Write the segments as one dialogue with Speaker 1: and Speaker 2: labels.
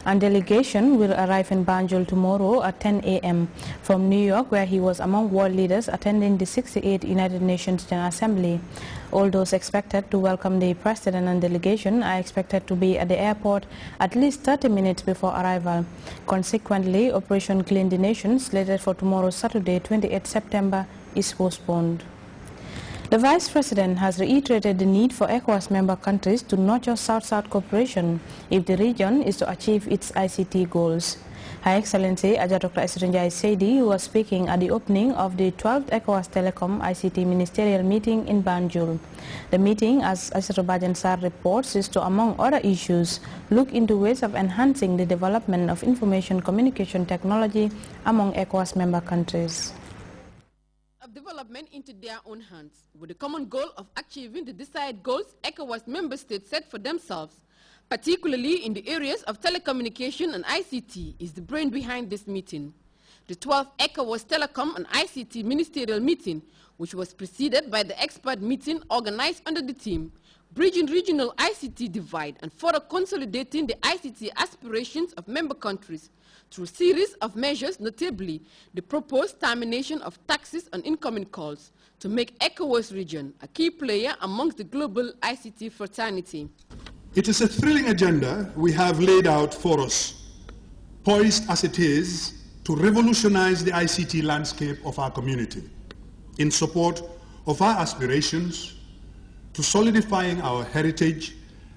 Speaker 1: A delegation will arrive in Banjul tomorrow at 10 a.m. from New York, where he was among world leaders attending the 68th United Nations General Assembly. All those expected to welcome the president and delegation are expected to be at the airport at least 30 minutes before arrival. Consequently, Operation Clean the Nation, slated for tomorrow, Saturday, 28 September, is postponed. The Vice President has reiterated the need for ECOWAS member countries to nurture South-South cooperation if the region is to achieve its ICT goals. Her Excellency Ajat Dr. Esitunjai Seidi was speaking at the opening of the 12th ECOWAS Telecom ICT Ministerial Meeting in Banjul. The meeting, as Asiru Bajansar reports, is to, among other issues, look into ways of enhancing the development of information communication technology among ECOWAS member countries.
Speaker 2: Development into their own hands, with the common goal of achieving the desired goals ECOWAS member states set for themselves, particularly in the areas of telecommunication and ICT, is the brain behind this meeting. The 12th ECOWAS Telecom and ICT Ministerial Meeting, which was preceded by the expert meeting organized under the theme Bridging Regional ICT Divide and further consolidating the ICT aspirations of member countries through a series of measures, notably the proposed termination of taxes on incoming calls to make ECOWAS region a key player amongst the global ICT fraternity.
Speaker 3: It is a thrilling agenda we have laid out for us, poised as it is to revolutionize the ICT landscape of our community in support of our aspirations to solidifying our heritage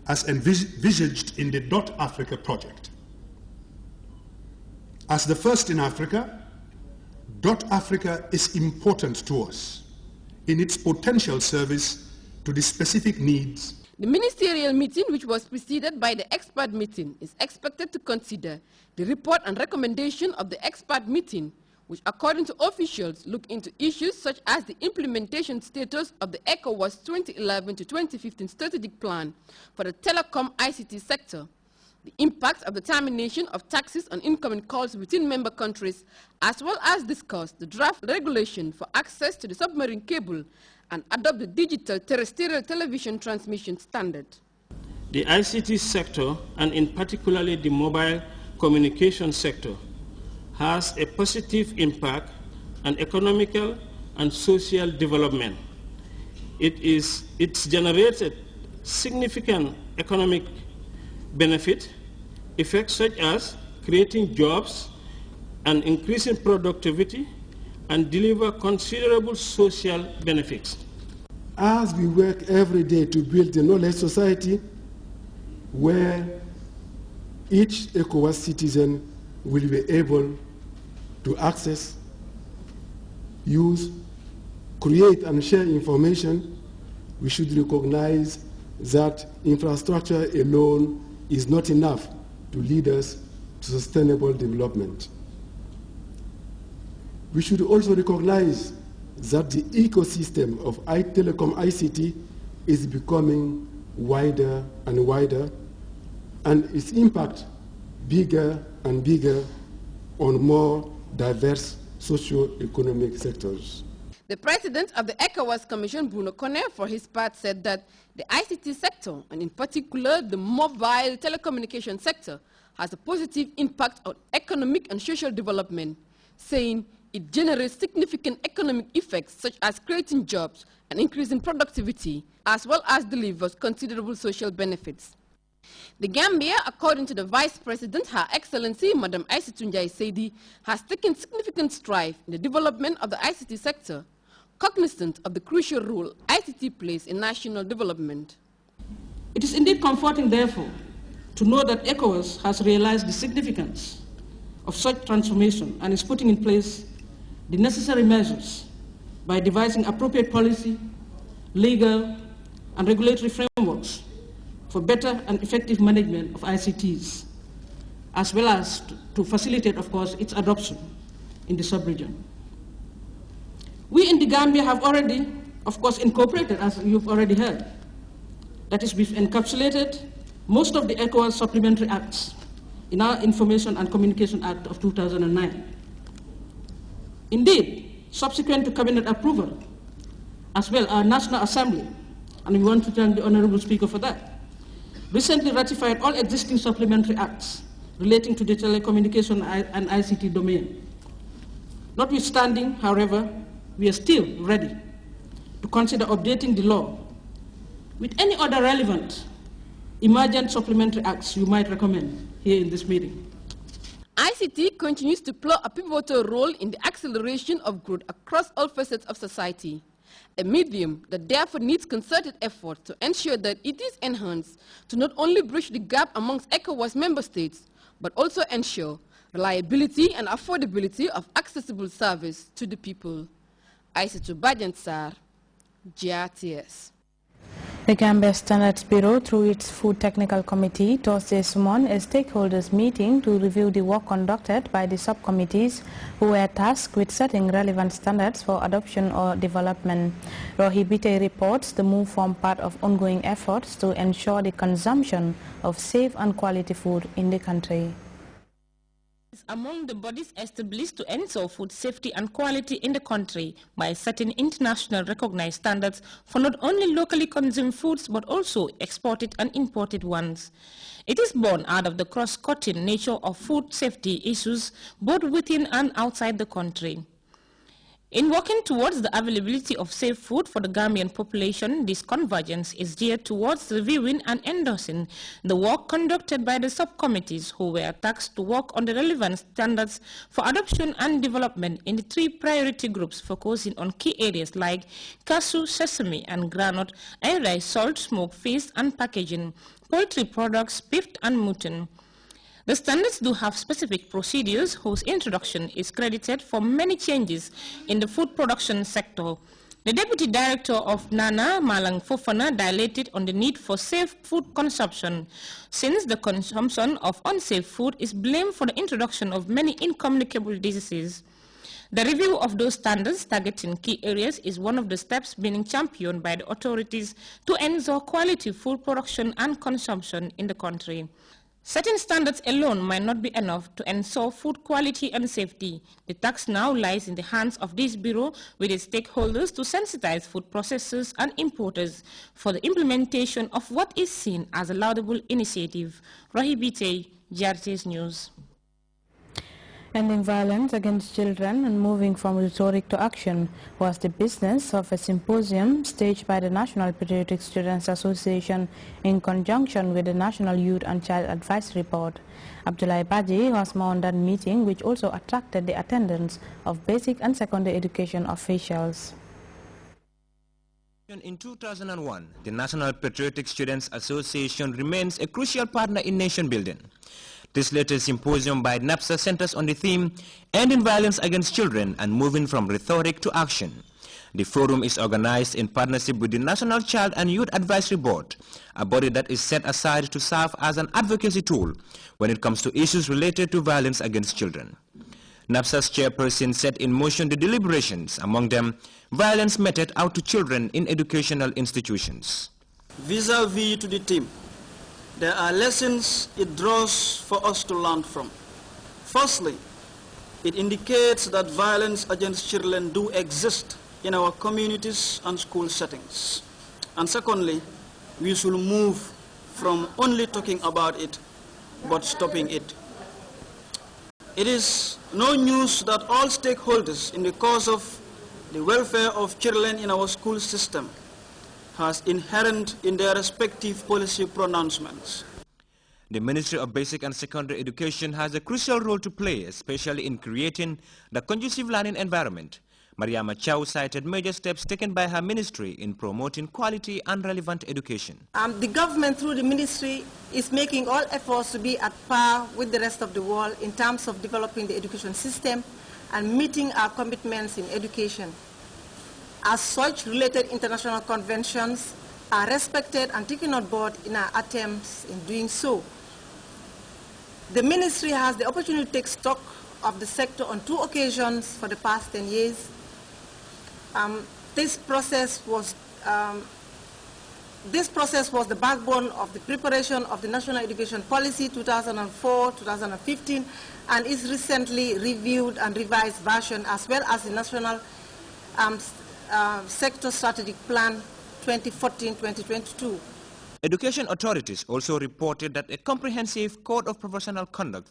Speaker 3: as envisaged in the .Africa project. As the first in Africa, .Africa is important to us in its potential service to the specific needs.
Speaker 2: The ministerial meeting, which was preceded by the expert meeting, is expected to consider the report and recommendation of the expert meeting, which, according to officials, look into issues such as the implementation status of the ECOWAS 2011 to 2015 strategic plan for the telecom ICT sector, the impact of the termination of taxes on incoming calls within member countries, as well as discuss the draft regulation for access to the submarine cable and adopt the digital terrestrial television transmission standard.
Speaker 4: The ICT sector, and in particularly the mobile communication sector, has a positive impact on economical and social development. It's generated significant economic benefit, effects such as creating jobs and increasing productivity, and deliver considerable social benefits.
Speaker 5: As we work every day to build a knowledge society where each ECOWAS citizen will be able to access, use, create and share information, we should recognize that infrastructure alone is not enough to lead us to sustainable development. We should also recognize that the ecosystem of telecom ICT is becoming wider and wider, and its impact bigger and bigger on more diverse socio-economic sectors.
Speaker 2: The president of the ECOWAS Commission, Bruno Kone, for his part, said that the ICT sector, and in particular the mobile telecommunication sector, has a positive impact on economic and social development, saying it generates significant economic effects such as creating jobs and increasing productivity, as well as delivers considerable social benefits. The Gambia, according to the Vice President, Her Excellency Madam Esitunjai Seidi, has taken significant strides in the development of the ICT sector, cognizant of the crucial role ICT plays in national development.
Speaker 6: It is indeed comforting, therefore, to know that ECOWAS has realized the significance of such transformation and is putting in place the necessary measures by devising appropriate policy, legal, and regulatory frameworks for better and effective management of ICTs, as well as to facilitate, of course, its adoption in the sub-region. We in the Gambia have already, of course, incorporated, as you've already heard. That is, we've encapsulated most of the ECOWAS supplementary acts in our Information and Communication Act of 2009. Indeed, subsequent to Cabinet approval, as well, our National Assembly, and we want to thank the Honorable Speaker for that, recently ratified all existing supplementary acts relating to the telecommunication and ICT domain. Notwithstanding, however, we are still ready to consider updating the law with any other relevant emergent supplementary acts you might recommend here in this meeting.
Speaker 2: ICT continues to play a pivotal role in the acceleration of growth across all facets of society, a medium that therefore needs concerted effort to ensure that it is enhanced to not only bridge the gap amongst ECOWAS member states, but also ensure reliability and affordability of accessible service to the people. Aissatou Badiansar, Grts.
Speaker 1: The Gambia Standards Bureau, through its Food Technical Committee, Thursday summoned a stakeholders meeting to review the work conducted by the subcommittees who were tasked with setting relevant standards for adoption or development. Rohi Bite reports the move formed part of ongoing efforts to ensure the consumption of safe and quality food in the country.
Speaker 7: Among the bodies established to ensure food safety and quality in the country by setting international recognized standards for not only locally consumed foods but also exported and imported ones. It is born out of the cross-cutting nature of food safety issues both within and outside the country. In working towards the availability of safe food for the Gambian population, this convergence is geared towards reviewing and endorsing the work conducted by the subcommittees who were tasked to work on the relevant standards for adoption and development in the three priority groups focusing on key areas like cashew, sesame and groundnut, rice, salt, smoked fish and packaging, poultry products, beef and mutton. The standards do have specific procedures whose introduction is credited for many changes in the food production sector. The Deputy Director of NANA, Malang Fofana, dilated on the need for safe food consumption, since the consumption of unsafe food is blamed for the introduction of many incommunicable diseases. The review of those standards targeting key areas is one of the steps being championed by the authorities to ensure quality food production and consumption in the country. Setting standards alone might not be enough to ensure food quality and safety. The task now lies in the hands of this bureau with its stakeholders to sensitize food processors and importers for the implementation of what is seen as a laudable initiative. Rohi Bite, Grts News.
Speaker 1: Ending violence against children and moving from rhetoric to action was the business of a symposium staged by the National Patriotic Students Association in conjunction with the National Youth and Child Advisory Board. Abdullah Baji was more on that meeting, which also attracted the attendance of basic and secondary education officials.
Speaker 8: In 2001, the National Patriotic Students Association remains a crucial partner in nation building. This latest symposium by NAPSA centers on the theme, Ending Violence Against Children and Moving from Rhetoric to Action. The forum is organized in partnership with the National Child and Youth Advisory Board, a body that is set aside to serve as an advocacy tool when it comes to issues related to violence against children. NAPSA's chairperson set in motion the deliberations, among them violence meted out to children in educational institutions.
Speaker 9: Vis-a-vis to the team, there are lessons it draws for us to learn from. Firstly, it indicates that violence against children do exist in our communities and school settings. And secondly, we should move from only talking about it, but stopping it. It is no news that all stakeholders in the cause of the welfare of children in our school system has inherent in their respective policy pronouncements.
Speaker 8: The Ministry of Basic and Secondary Education has a crucial role to play, especially in creating the conducive learning environment. Mariama Chow cited major steps taken by her ministry in promoting quality and relevant education.
Speaker 10: The government, through the ministry, is making all efforts to be at par with the rest of the world in terms of developing the education system and meeting our commitments in education. As such, related international conventions are respected and taken on board in our attempts in doing so. The ministry has the opportunity to take stock of the sector on 2 occasions for the past 10 years. This process was the backbone of the preparation of the National Education Policy 2004-2015 and its recently reviewed and revised version, as well as the National Sector Strategic Plan 2014-2022.
Speaker 8: Education authorities also reported that a comprehensive code of professional conduct